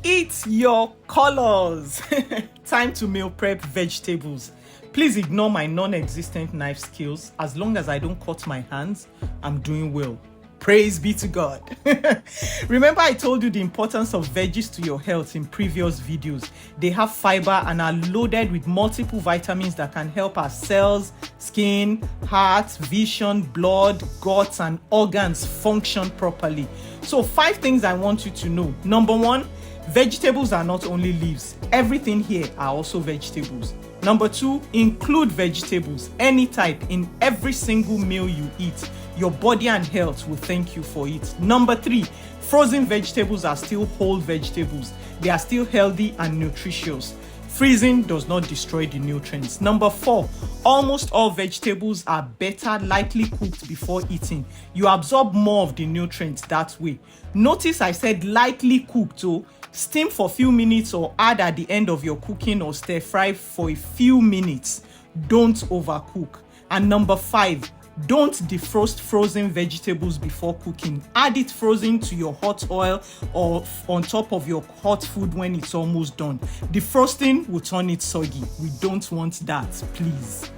Eat your colors. Time to meal prep vegetables. Please ignore my non-existent knife skills. As long as I don't cut my hands, I'm doing well. Praise be to God. Remember I told you the importance of veggies to your health in previous videos. They have fiber and are loaded with multiple vitamins that can help our cells, skin, heart, vision, blood, guts, and organs function properly. So 5 things I want you to know. Number 1, vegetables are not only leaves. Everything here are also vegetables. Number 2, include vegetables, any type, in every single meal you eat. Your body and health will thank you for it. Number 3, frozen vegetables are still whole vegetables. They are still healthy and nutritious. Freezing does not destroy the nutrients. Number 4, almost all vegetables are better lightly cooked before eating. You absorb more of the nutrients that way. Notice I said lightly cooked. So steam for a few minutes or add at the end of your cooking or stir fry for a few minutes. Don't overcook. And number 5, don't defrost frozen vegetables before cooking. Add it frozen to your hot oil or on top of your hot food when it's almost done. Defrosting will turn it soggy. We don't want that, please.